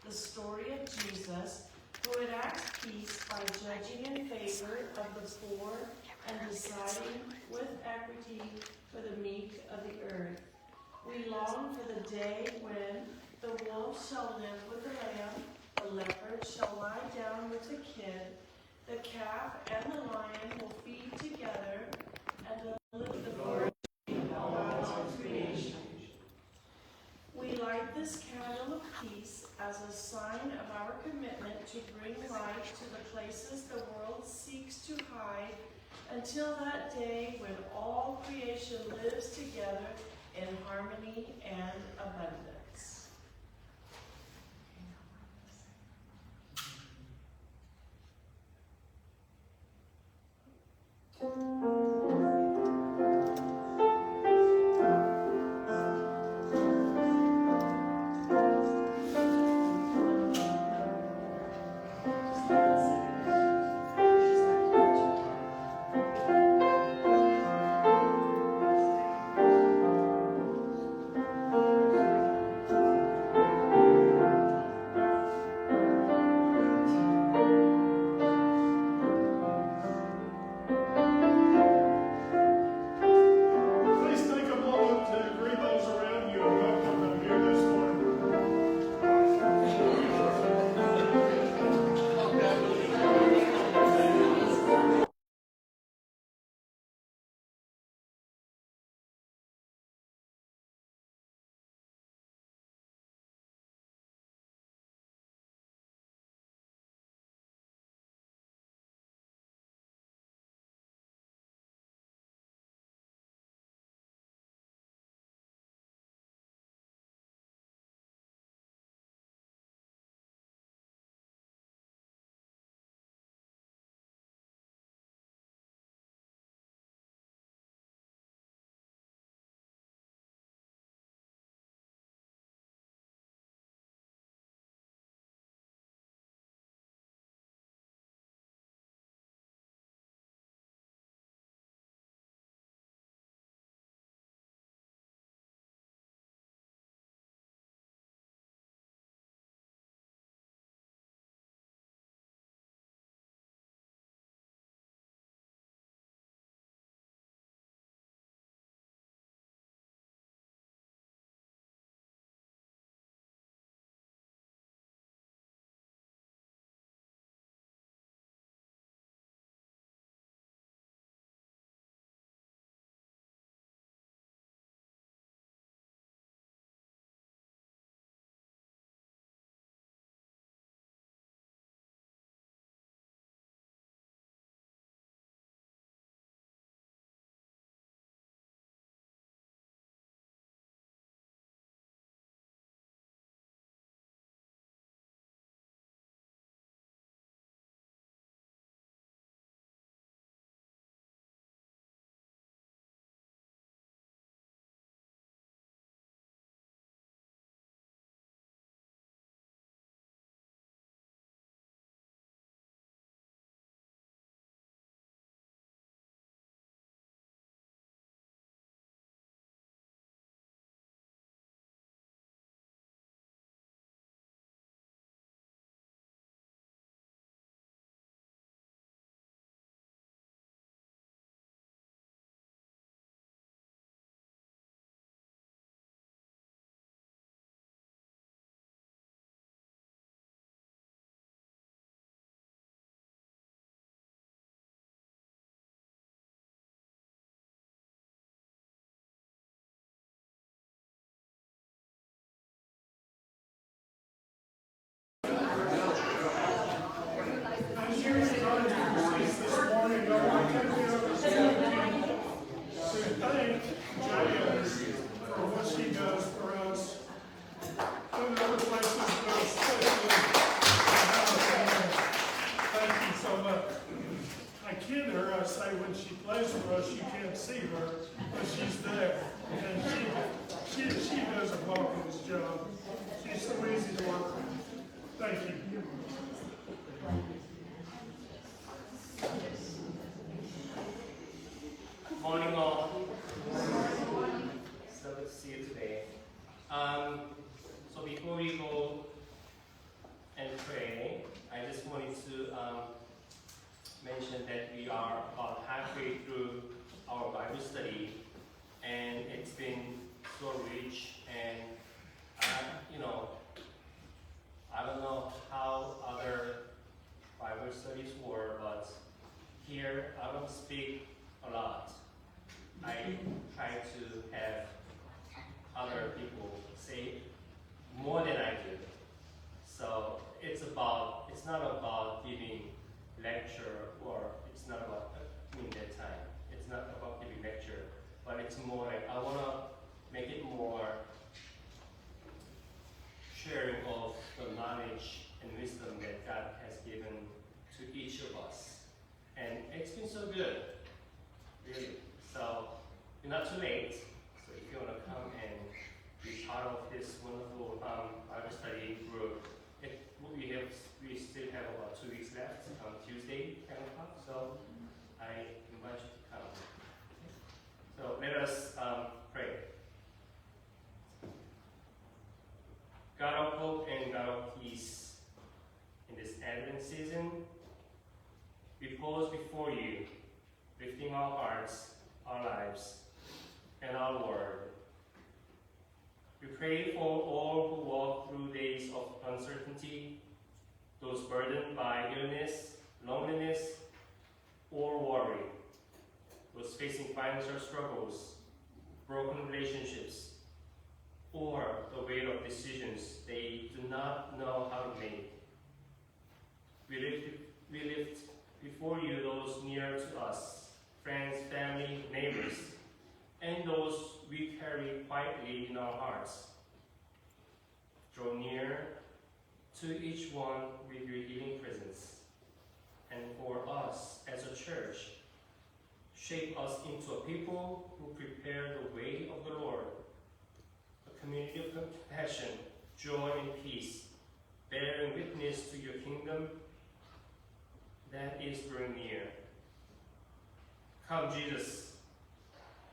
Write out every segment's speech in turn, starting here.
the story of Jesus, who enacts peace by judging in favor of the poor and deciding with equity for the meek of the earth. We long for the day when the wolf shall live with the lamb, the leopard shall lie down with the kid, the calf and the lion will feed together, and the Lord God's creation. We light this candle of peace as a sign of our commitment to bring light to the places the world seeks to hide, until that day when all creation lives together in harmony and abundance. Morning all. So good to see you today. So before we go mention that we are about halfway through our Bible study, and it's been so rich. And I don't know how other Bible studies were, but here I don't speak a lot. I try to have other people say more than I do. So it's not about giving lecture, or it's not about that time. It's not about giving lecture, but it's more like I want to make it more sharing of the knowledge and wisdom that God has given to each of us. And it's been so good, really. So you're not too late. So if you want to come and be part of this wonderful Bible study group, we still have about 2 weeks left on Tuesday, 10 o'clock. So I invite you to come. So let us pray. God of hope and God of peace, in this Advent season, we pause before you, lifting our hearts, our lives, and our world. We pray for all who walk through days of uncertainty, those burdened by illness, loneliness, or worry, those facing financial struggles, broken relationships, or the weight of decisions they do not know how to make. We lift before you those near to us, friends, family, neighbors, and those we carry quietly in our hearts. Draw near to each one with your healing presence. And for us as a church, shape us into a people who prepare the way of the Lord, a community of compassion, joy, and peace, bearing witness to your kingdom that is drawing near. Come, Jesus,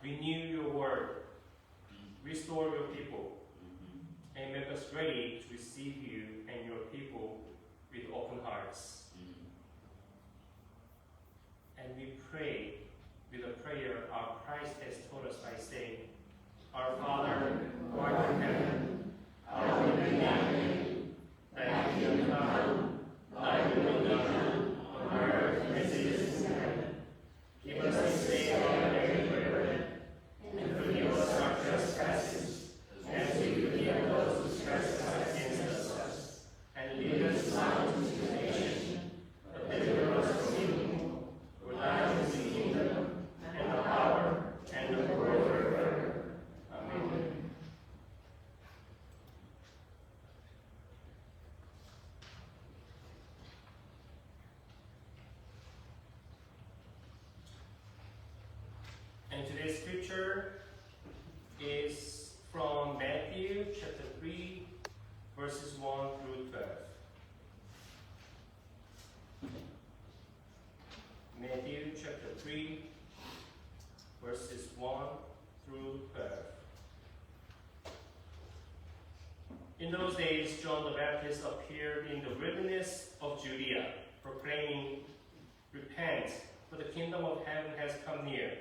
renew your word, restore your people, and make us ready to receive you and your people with open hearts. And we pray with a prayer our Christ has taught us by saying, Our Father, who art in heaven, hallowed be thy name. Thy kingdom come, thy will be done, on earth as it is in heaven. Give us this day our daily bread, and forgive us our trespasses, as we forgive those who trespass against us. And lead us not into temptation, but deliver us from evil. For thine is the kingdom, and the power, and the glory forever. Amen. And today's scripture is from Matthew chapter 3, verses 1 through 12. Matthew chapter 3, verses 1 through 12. In those days, John the Baptist appeared in the wilderness of Judea, proclaiming, Repent, for the kingdom of heaven has come near.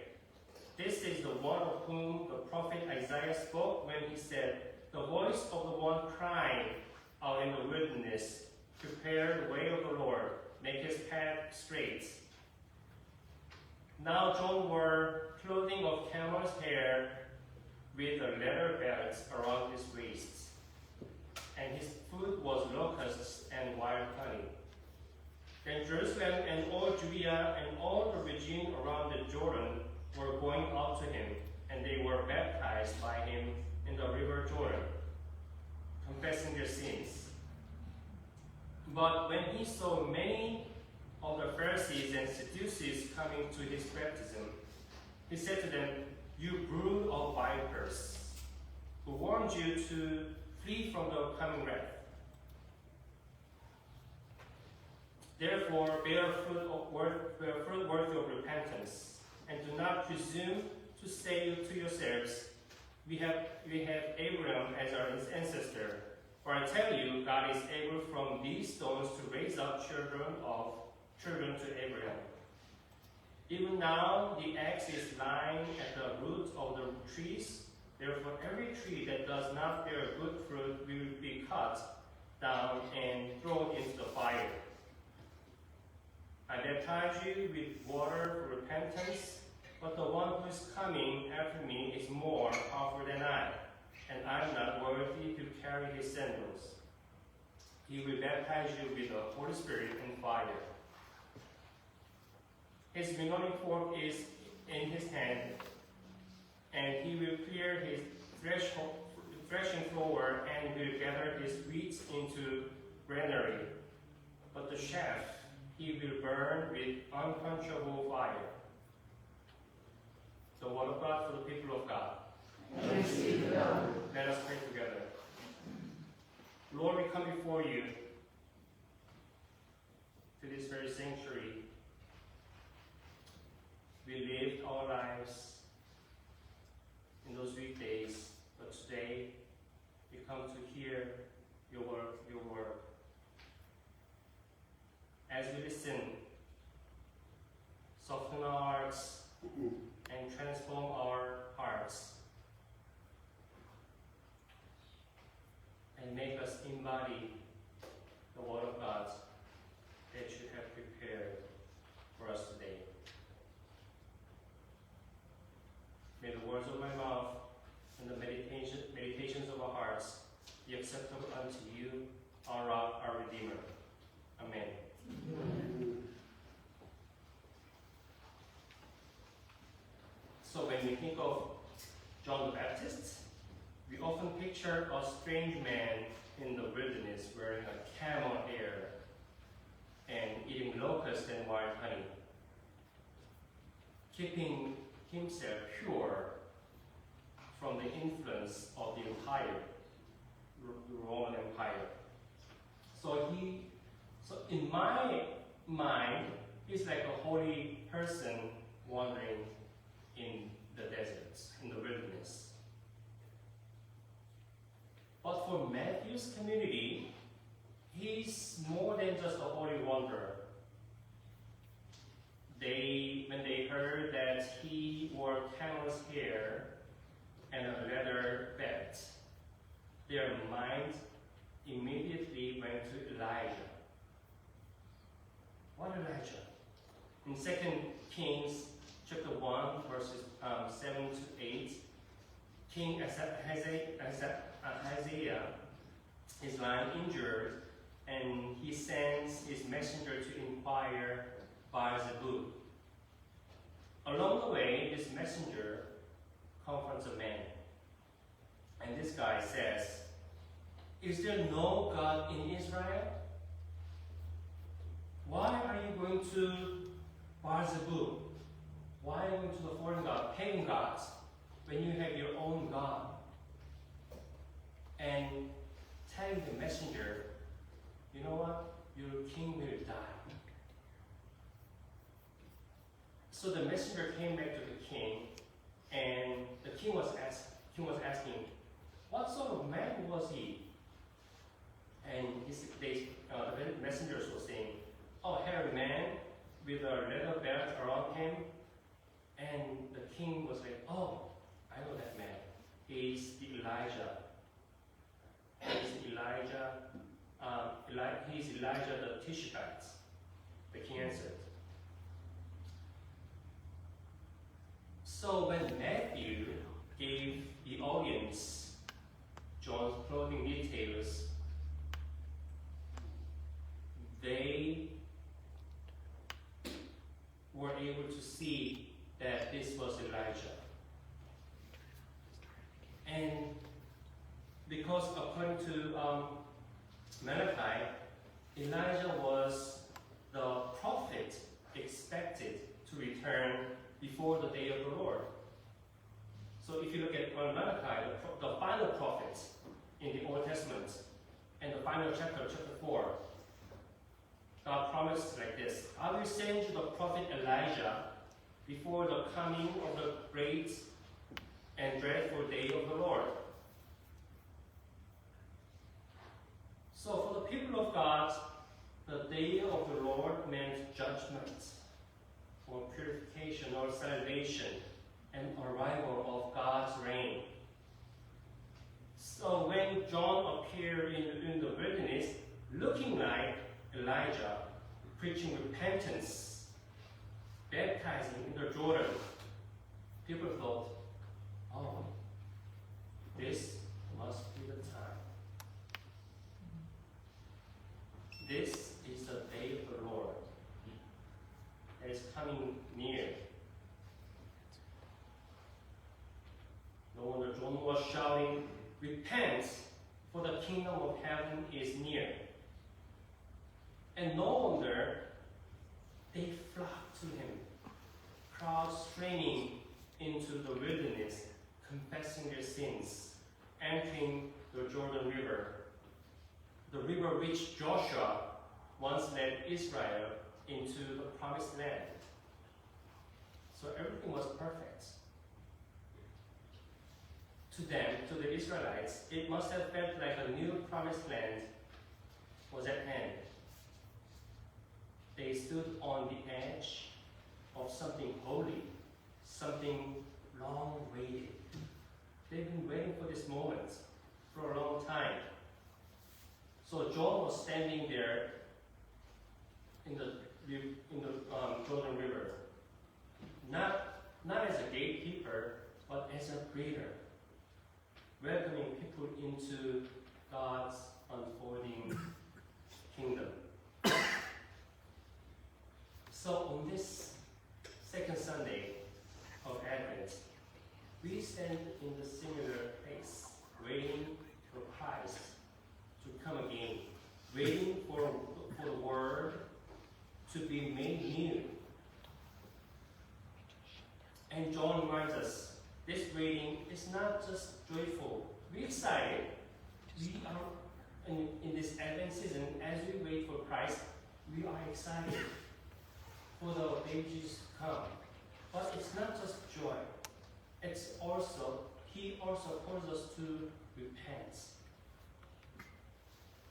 This is the one of whom the prophet Isaiah spoke when he said, The voice of the one crying out in the wilderness, Prepare the way of the Lord, make his path straight. Now John wore clothing of camel's hair with a leather belt around his waist, and his food was locusts and wild honey. Then Jerusalem and all Judea and all the region around the Jordan were going out to him, and they were baptized by him in the river Jordan, confessing their sins. But when he saw many of the Pharisees and Sadducees coming to his baptism, he said to them, You brood of vipers, who warned you to flee from the coming wrath. Therefore, bear fruit worthy of repentance, and do not presume to say to yourselves, we have Abraham as our ancestor. For I tell you, God is able from these stones to raise up children of children to Abraham. Even now the axe is lying at the root of the trees. Therefore every tree that does not bear good fruit will be cut down and thrown into the fire. I baptize you with water for repentance, but the one who is coming after me is more powerful than I, and I am not worthy to carry his sandals. He will baptize you with the Holy Spirit and fire. His winnowing fork is in his hand, and he will clear his threshing floor and will gather his wheat into granary. But the chaff he will burn with unquenchable fire. The word of God for the people of God. Thanks be to God. Let us pray together. Lord, we come before you to this very sanctuary. We lived our lives in those weekdays, but today we come to hear your word. As we listen, soften our hearts and transform our hearts, and make us embody the word of God that you have prepared for us today. May the words of my mouth and the meditations of our hearts be acceptable unto you, our rock, our Redeemer. Amen. So when we think of John the Baptist, we often picture a strange man in the wilderness wearing a camel hair and eating locusts and wild honey, keeping himself pure from the influence of the empire, the Roman Empire. So in my mind, he's like a holy person wandering in the deserts, in the wilderness. But for Matthew's community, he's more than just a holy wanderer. When they heard that he wore camel's hair and a leather belt, their mind immediately went to Elijah. What Elijah? In 2 Kings chapter 1, verses 7 to 8, King Isaiah is lying injured, and he sends his messenger to inquire by Zebul. Along the way, this messenger confronts a man, and this guy says, "Is there no God in Israel? Why are you going to Baal-zebub? Why are you going to the foreign god, pagan gods, when you have your own God?" And telling the messenger, "You know what? Your king will die." So the messenger came back to the king, and the king was asking, "What sort of man was he?" And the messengers were saying, "Oh, hairy man with a leather belt around him." And the king was like, "Oh, I know that man. He's Elijah. He's Elijah the Tishbite." The king answered. So when Matthew gave the audience John's clothing details, they were able to see that this was Elijah. And because according to Malachi, Elijah was the prophet expected to return before the day of the Lord. So if you look at Malachi, the final prophet in the Old Testament, and the final chapter 4, God promised like this: "I will send you the prophet Elijah before the coming of the great and dreadful day of the Lord." So for the people of God, The day of the Lord meant judgment, or purification, or salvation, and arrival of God's reign. So when John appeared in the wilderness, looking like Elijah, preaching repentance, baptizing in the Jordan, people thought, oh, this must be the time. This is the day of the Lord that is coming near. No wonder John was shouting, repent, for the kingdom of heaven is near. And no wonder they flocked to him, crowds streaming into the wilderness, confessing their sins, entering the Jordan River, the river which Joshua once led Israel into the promised land. So everything was perfect. To them, to the Israelites, it must have felt like a new promised land was at hand. They stood on the edge of something holy, something long waited. They've been waiting for this moment for a long time. So John was standing there in the Jordan River, not as a gatekeeper, but as a greeter, welcoming people into God's unfolding kingdom. So on this second Sunday of Advent, we stand in the similar place, waiting for Christ to come again, waiting for the Word to be made new. And John reminds us, this waiting is not just joyful. We're excited. We are, in this Advent season, as we wait for Christ, we are excited for the ages to come. But it's not just joy. It's also, He also calls us to repent.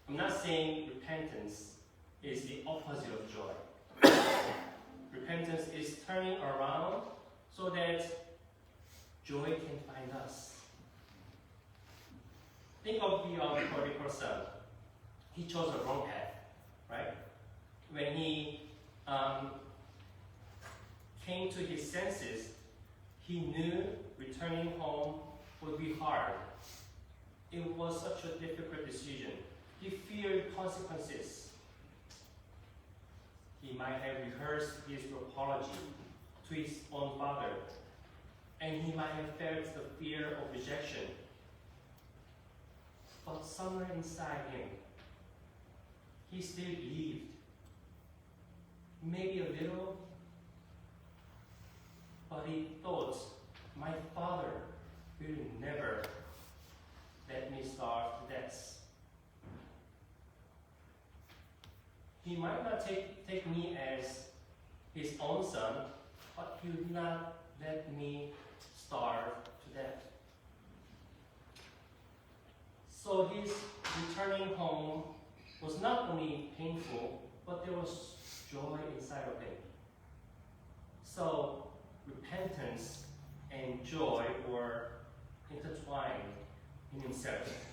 I'm not saying repentance is the opposite of joy. Repentance is turning around so that joy can find us. Think of the prodigal son. He chose a wrong path, right? When he came to his senses, he knew returning home would be hard. It was such a difficult decision. He feared consequences. He might have rehearsed his apology to his own father, and he might have felt the fear of rejection. But somewhere inside him, he still believed. Maybe a little, but he thought, my father will never let me starve to death. He might not take me as his own son, but he would not let me starve to death. So his returning home was not only painful, but there was joy inside of him. So repentance and joy were intertwined in himself.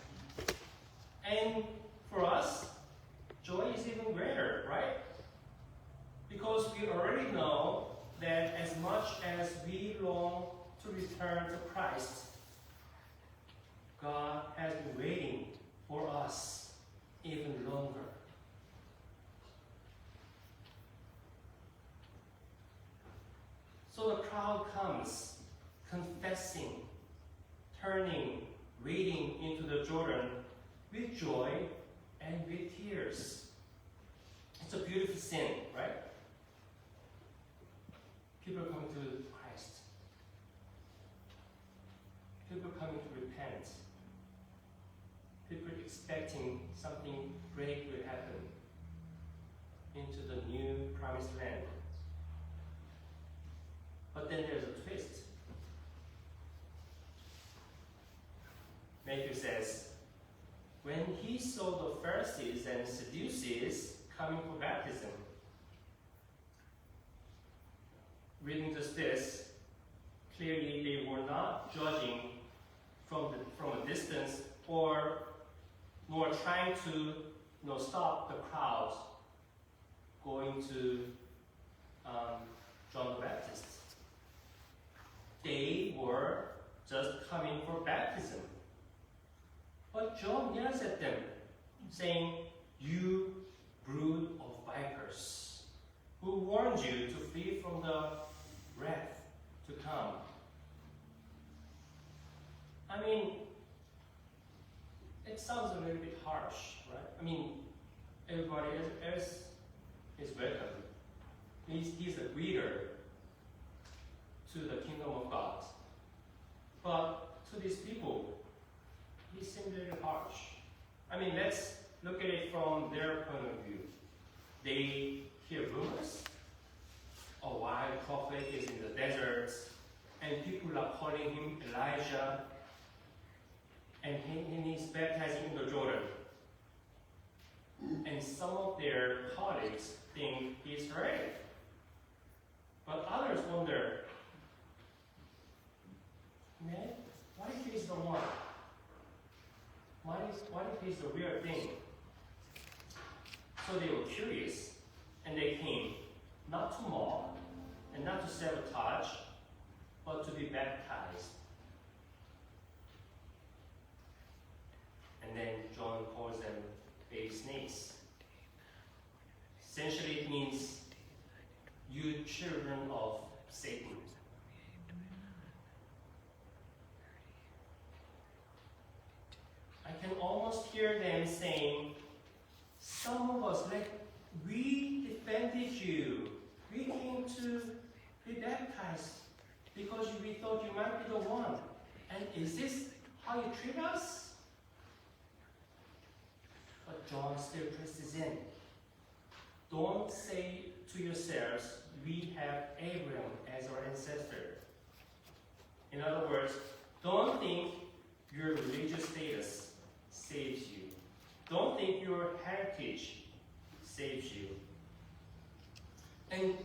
And for us, joy is even greater, right? Because we already know that as much as we long to return to Christ, God has been waiting for us even longer. So the crowd comes, confessing, turning, wading into the Jordan with joy and with tears. It's a beautiful scene, right? People coming to Christ. People coming to repent. People expecting something great will happen into the new promised land. But then there's a twist. Matthew says, when he saw the Pharisees and Sadducees come coming for baptism. Reading just this, clearly they were not judging from a distance or nor trying to stop the crowds going to John the Baptist. They were just coming for baptism. But John yells at them, saying, "You brood of vipers, who warned you to flee from the wrath to come?" I mean, it sounds a little bit harsh, right? I mean, everybody else is welcome. He's a greeter to the kingdom of God. But to these people, he seemed very harsh. I mean, let's look at it from their point of view. They hear rumors. A wild prophet is in the desert, and people are calling him Elijah, and he's baptizing in the Jordan. And some of their colleagues think he's right. But others wonder, man, what if he's the one? What if he's the real thing? So they were curious, and they came, not to mock, and not to sabotage, but to be baptized. And then John calls them baby snakes. Essentially it means you children of Satan. I can almost hear them saying, some of us, we defended you. We came to be baptized because we thought you might be the one. And is this how you treat us? But John still presses in. Don't say to yourselves, we have Abraham as our ancestor. In other words, don't think your religious status saves you. Don't think your heritage saves you. And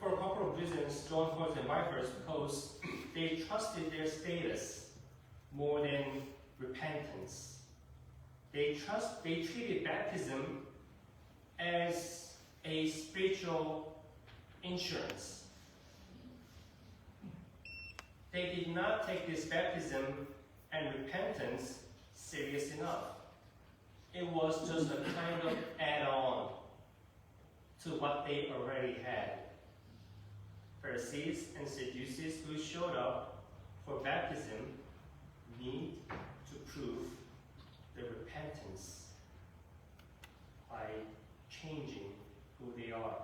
for a couple of reasons, John calls them vipers because they trusted their status more than repentance. They treated baptism as a spiritual insurance. They did not take this baptism and repentance serious enough. It was just a kind of add-on to what they already had. Pharisees and Sadducees who showed up for baptism need to prove their repentance by changing who they are.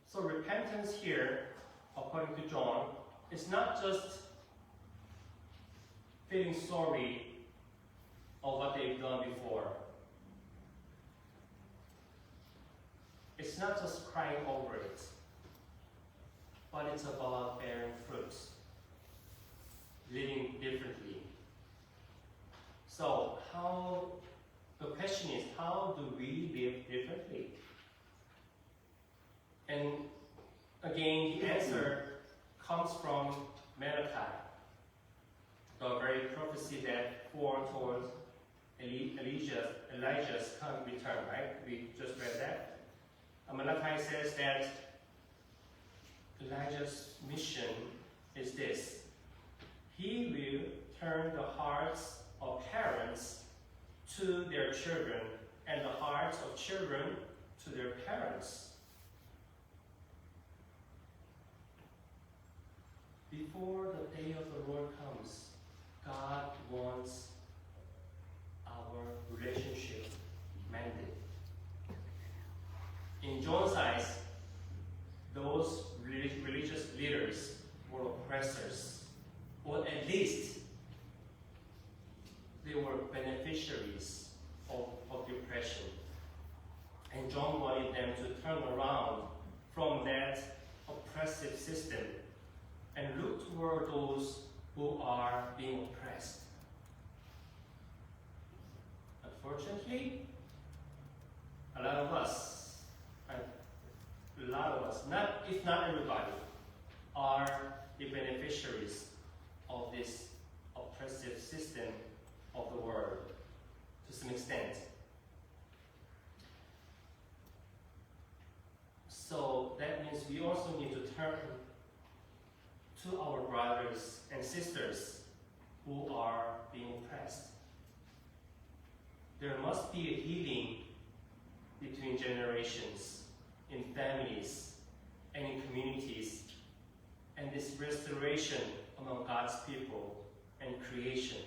So repentance here, according to John, is not just feeling sorry of what they've done before. It's not just crying over it, but it's about bearing fruits, living differently. So the question is, how do we live differently? And again, the answer comes from Malachi, the very prophecy that foretold Elijah's return, right? We just read that. Malachi says that Elijah's mission is this. He will turn the hearts of parents to their children and the hearts of children to their parents. Before the day of the Lord comes, God wants our relationship mended. In John's eyes, those religious leaders were oppressors, or at least they were beneficiaries of the oppression. And John wanted them to turn around from that oppressive system and look toward those who are being oppressed. unfortunately, a lot of us, not if not everybody, are the beneficiaries of this oppressive system of the world to some extent. So that means we also need to turn to our brothers and sisters who are being oppressed. There must be a healing between generations, in families, and in communities, and this restoration among God's people and creation.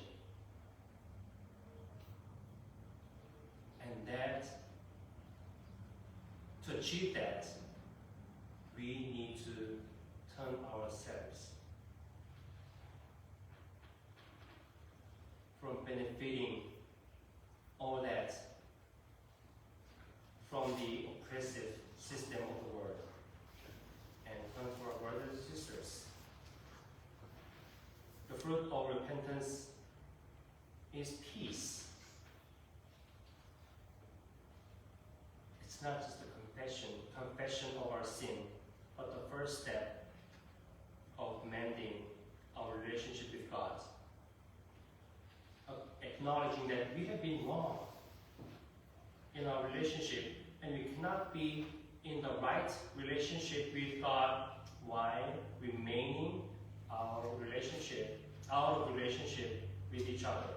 And that, to achieve that, we need to turn ourselves from benefiting all that from the oppressive system of the world and turn to our brothers and sisters. The fruit of repentance is peace. It's not just a confession of our sin, but the first step of mending our relationship with God. Acknowledging that we have been wrong in our relationship and we cannot be in the right relationship with God while remaining out of relationship with each other.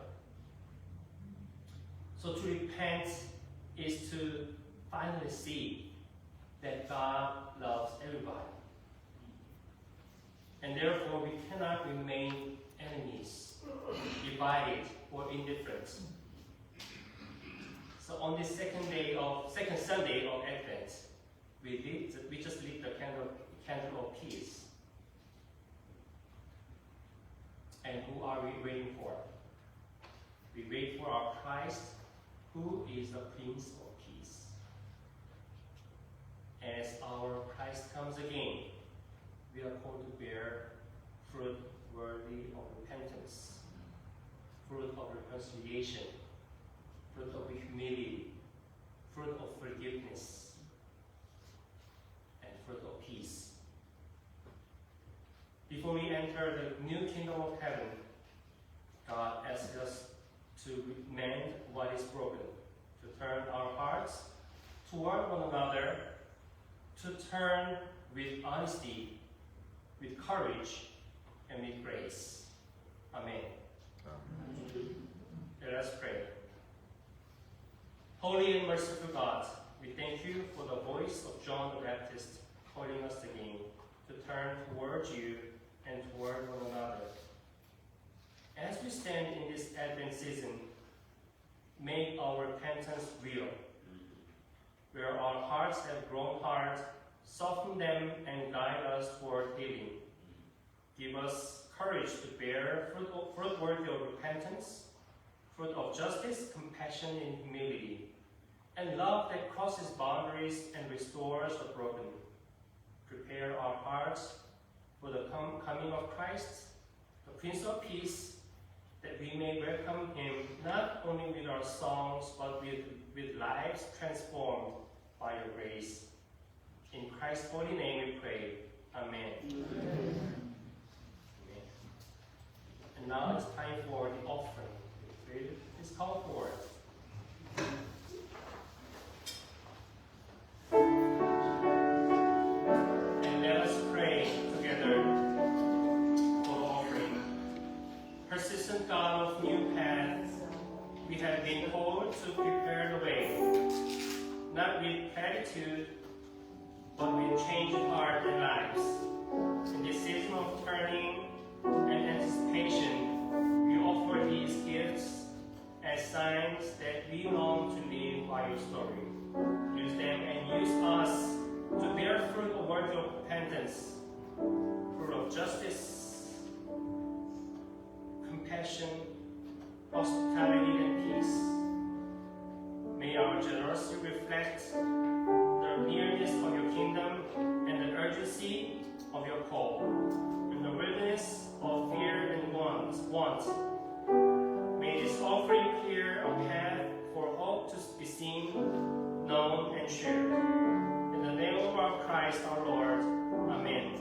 So to repent is to finally see that God loves everybody. And therefore we cannot remain enemies, divided or indifferent. So on this second Sunday of Advent, we just lit the candle of peace. And who are we waiting for? We wait for our Christ, who is the Prince of Peace. As our Christ comes again, we are called to bear fruit worthy of repentance, fruit of reconciliation, fruit of humility, fruit of forgiveness, and fruit of peace. Before we enter the new kingdom of heaven, God asks us to mend what is broken, to turn our hearts toward one another, to turn with honesty, with courage, and with grace. Amen. Let us pray. Holy and merciful God, we thank you for the voice of John the Baptist calling us again to turn towards you and toward one another. As we stand in this Advent season, make our repentance real. Where our hearts have grown hard, soften them and guide us toward healing. Give us courage to bear fruit worthy of repentance, fruit of justice, compassion, and humility, and love that crosses boundaries and restores the broken. Prepare our hearts for the coming of Christ, the Prince of Peace, that we may welcome him not only with our songs, but with lives transformed by your grace. In Christ's holy name we pray. Amen. Amen. And now it's time for the offering. Please call forward. And let us pray together for the offering. Persistent God of new paths, we have been called to prepare the way, not with platitude, but with changed heart and lives. In this season of turning and anticipation, we offer these gifts as signs that we long to live by your story. Use them and use us to bear fruit of words of repentance, fruit of justice, compassion, hospitality, and peace. May our generosity reflect the nearness of your kingdom and the urgency of your call, and the wilderness of fear and want. May this offering clear a path for all Christ our Lord. Amen.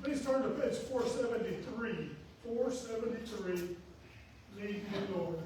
Please turn to page 473. 473. Lead me, Lord.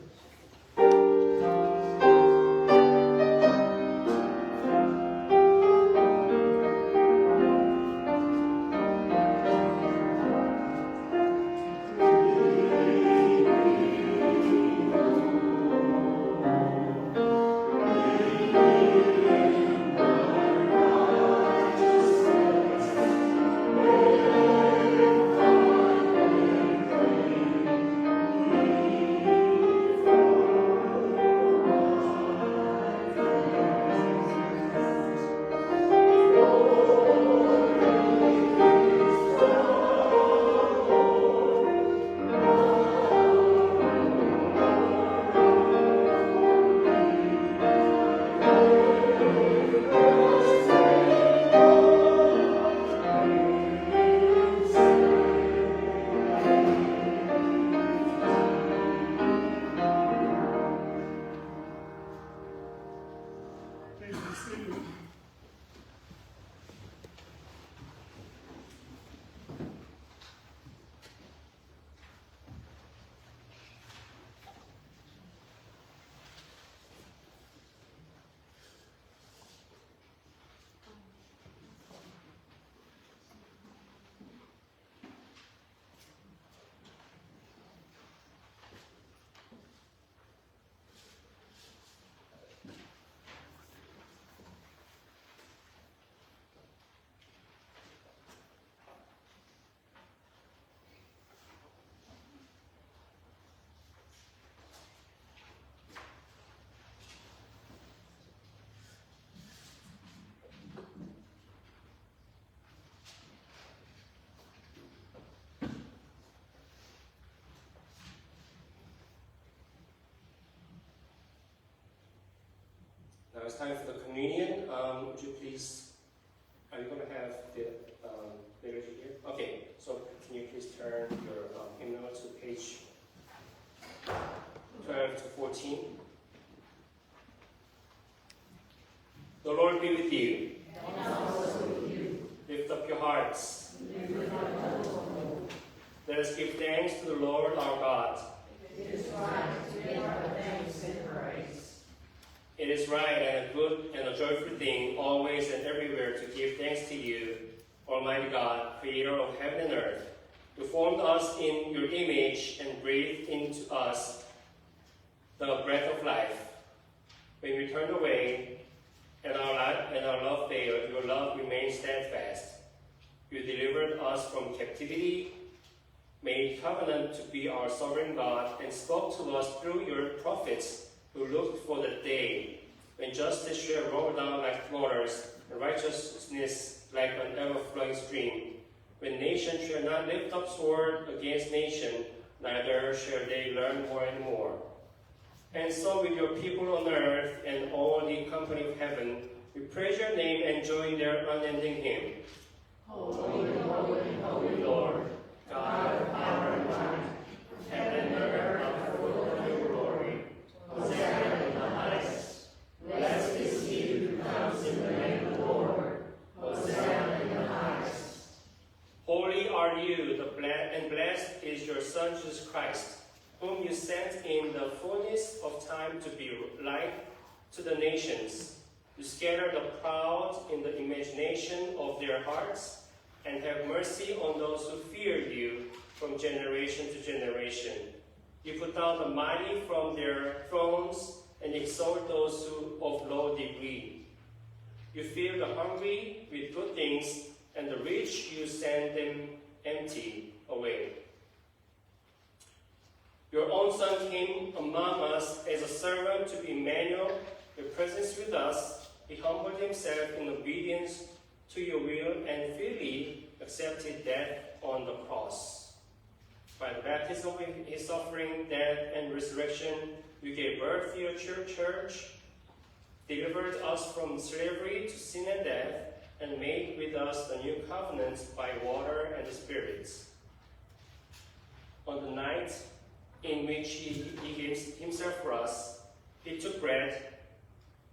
Please be seated. Now it's time for the communion. Would you please, are you going to have the liturgy here? Okay, so can you please turn your hymnal to page 12 to 14? The Lord be with you. And also with you. Lift up your hearts. Lift up your soul. Let us give thanks to the Lord our God. It is right to give our thanks and praise. It is right and a good and a joyful thing, always and everywhere, to give thanks to you, Almighty God, creator of heaven and earth, who formed us in your image and breathed into us the breath of life. When we turn away and our love failed, your love remained steadfast. You delivered us from captivity, made covenant to be our sovereign God, and spoke to us through your prophets who looked for the day when justice shall roll down like waters, and righteousness like an ever-flowing stream. When nation shall not lift up sword against nation, neither shall they learn more and more. And so with your people on earth and all the company of heaven, we praise your name and join their unending hymn. Holy, holy, holy Lord, God of power and might, heaven and earth are full of your glory. Hosanna in the highest. Blessed is he who comes in the name of the Lord. Hosanna in the highest. Holy are you, and blessed is your Son, Jesus Christ, whom you sent in the fullness of time to be light to the nations. You scatter the proud in the imagination of their hearts, and have mercy on those who fear you from generation to generation. You put down the mighty from their thrones, and exalt those who of low degree. You fill the hungry with good things, and the rich you send them empty away. Your own Son came among us as a servant to be Emmanuel, your presence with us. He humbled himself in obedience to your will and freely accepted death on the cross. By the baptism of his suffering, death, and resurrection, you gave birth to your church, delivered us from slavery to sin and death, and made with us the new covenant by water and the Spirit. On the night in which he gave himself for us, he took bread,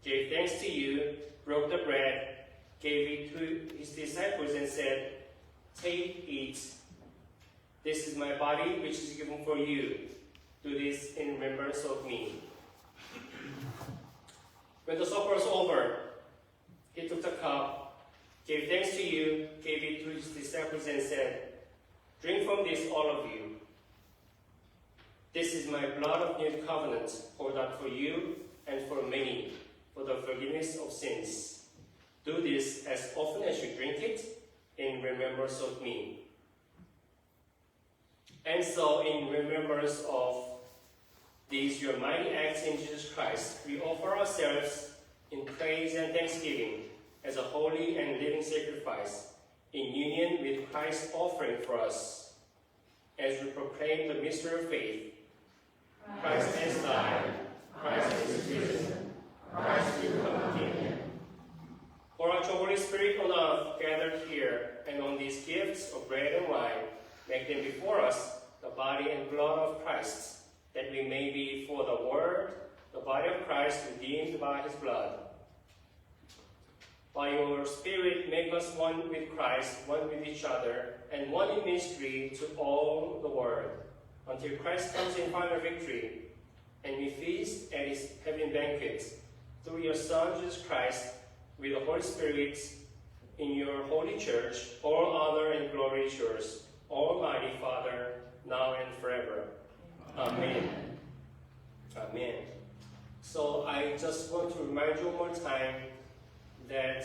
gave thanks to you, broke the bread, gave it to his disciples, and said, "Take, eat. This is my body, which is given for you. Do this in remembrance of me." When the supper was over, he took the cup, gave thanks to you, gave it to his disciples, and said, "Drink from this, all of you. This is my blood of new covenant, poured out for you and for many, for the forgiveness of sins. Do this as often as you drink it in remembrance of me." And so, in remembrance of these your mighty acts in Jesus Christ, we offer ourselves in praise and thanksgiving as a holy and living sacrifice in union with Christ's offering for us, as we proclaim the mystery of faith. Christ has died, Christ is risen, Christ will come again. Pour out your Holy Spirit on us gathered here, and on these gifts of bread and wine, make them before us the body and blood of Christ, that we may be for the Word, the body of Christ, redeemed by his blood. By your Spirit, make us one with Christ, one with each other, and one in ministry to all the world, until Christ comes in final victory, and we feast at his heavenly banquet, through your Son, Jesus Christ, with the Holy Spirit, in your holy church. All honor and glory is yours, Almighty Father, now and forever. Amen. Amen. So I just want to remind you one more time that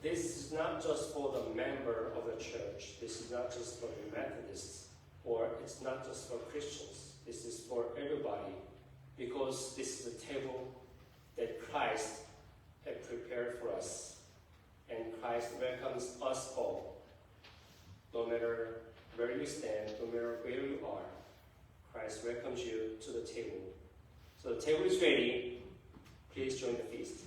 this is not just for the member of the church. This is not just for the Methodists, or it's not just for Christians. This is for everybody, because this is a table that Christ had prepared for us, and Christ welcomes us all, no matter where you stand, no matter where you are. Christ welcomes you to the table. So the table is ready. Please join the feast.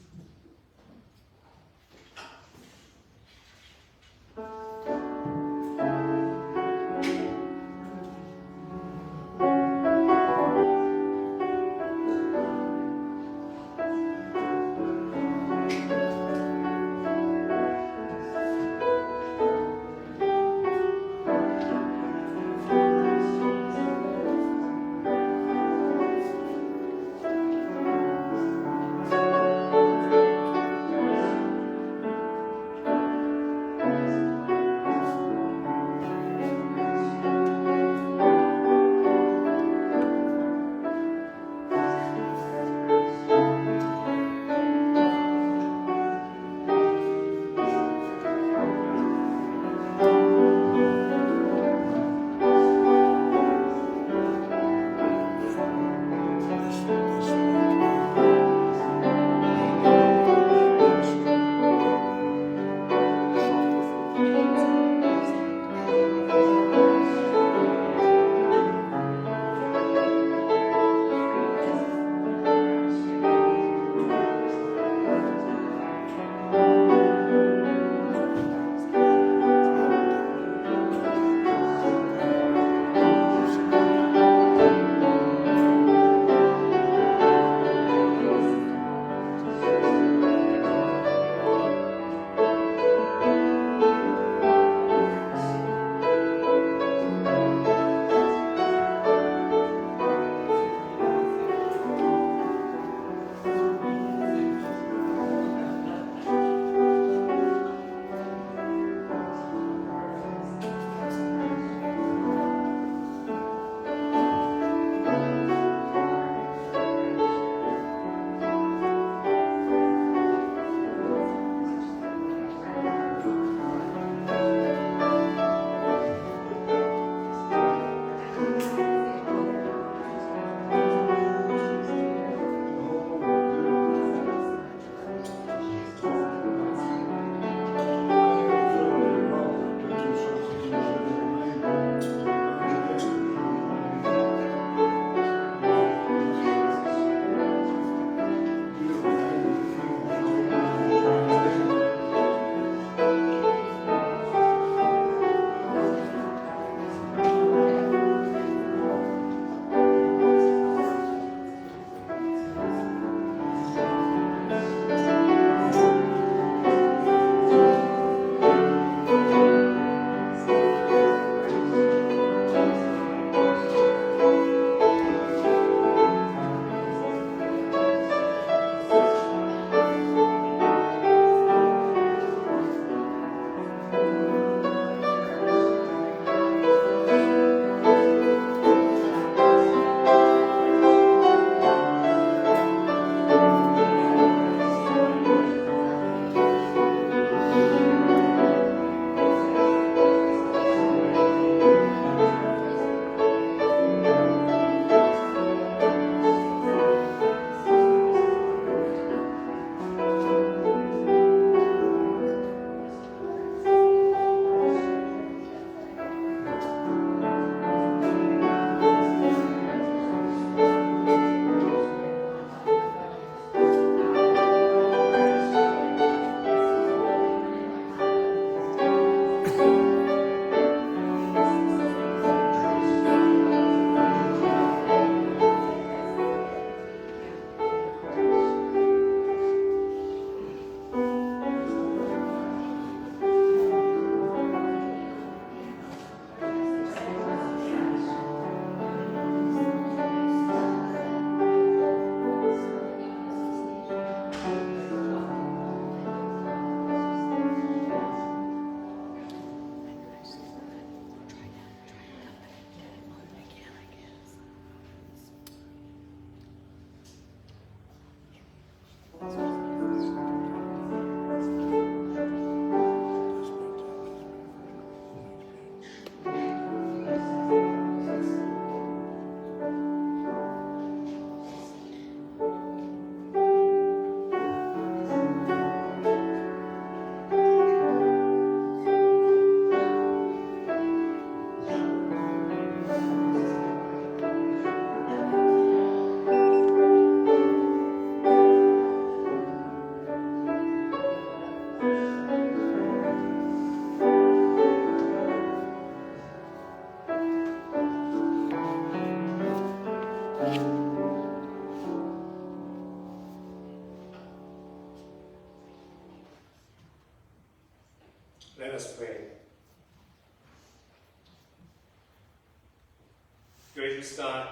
Gracious God,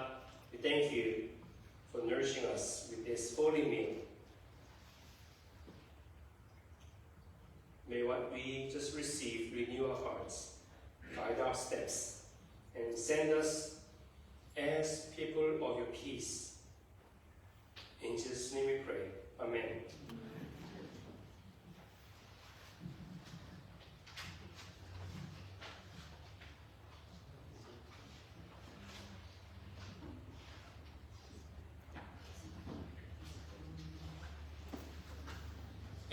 we thank you for nourishing us with this holy meal. May what we just received renew our hearts, guide our steps, and send us as people of your peace. In Jesus' name we pray. Amen.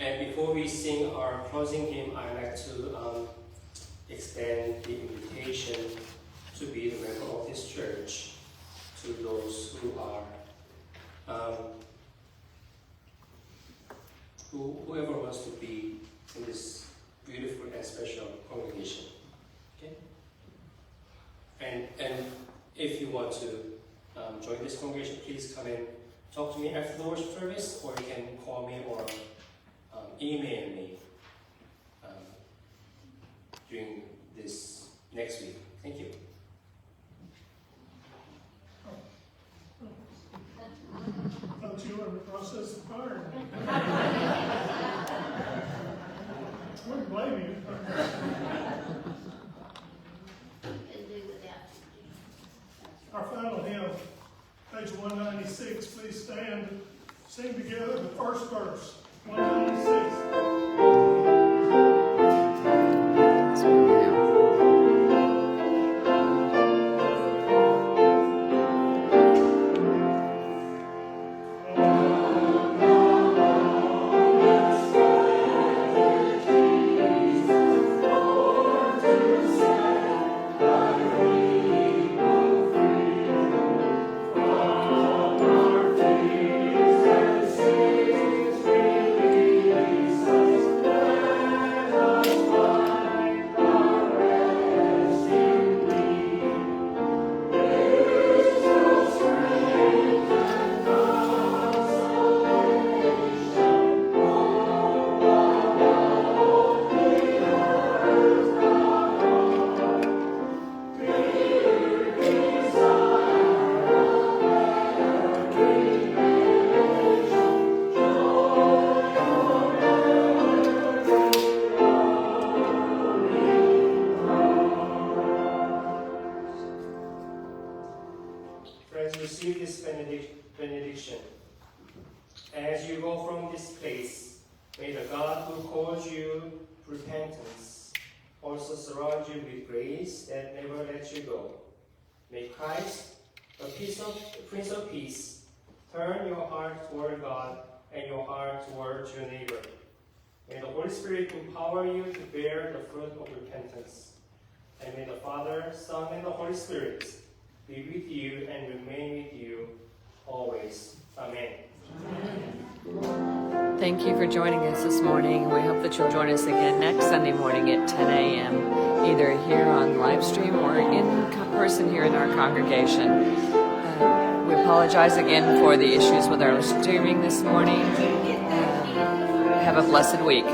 And before we sing our closing hymn, I'd like to extend the invitation to be the member of this church to those who are, whoever wants to be in this beautiful and special congregation. Okay? And if you want to join this congregation, please come and talk to me after the worship service, or you can call me or email me during this next week. Thank you. Thought you were to process the fire. Wouldn't blame you. Our final hymn, page 196. Please stand, sing together the first verse. 196. Receive this benediction. As you go from this place, may the God who calls you to repentance also surround you with grace that never lets you go. May Christ, the Prince of Peace, turn your heart toward God and your heart toward your neighbor. May the Holy Spirit empower you to bear the fruit of repentance. And may the Father, Son, and the Holy Spirit be with you and remain with you always. Amen. Thank you for joining us this morning. We hope that you'll join us again next Sunday morning at 10 a.m., either here on live stream or in person here in our congregation. We apologize again for the issues with our streaming this morning. Have a blessed week.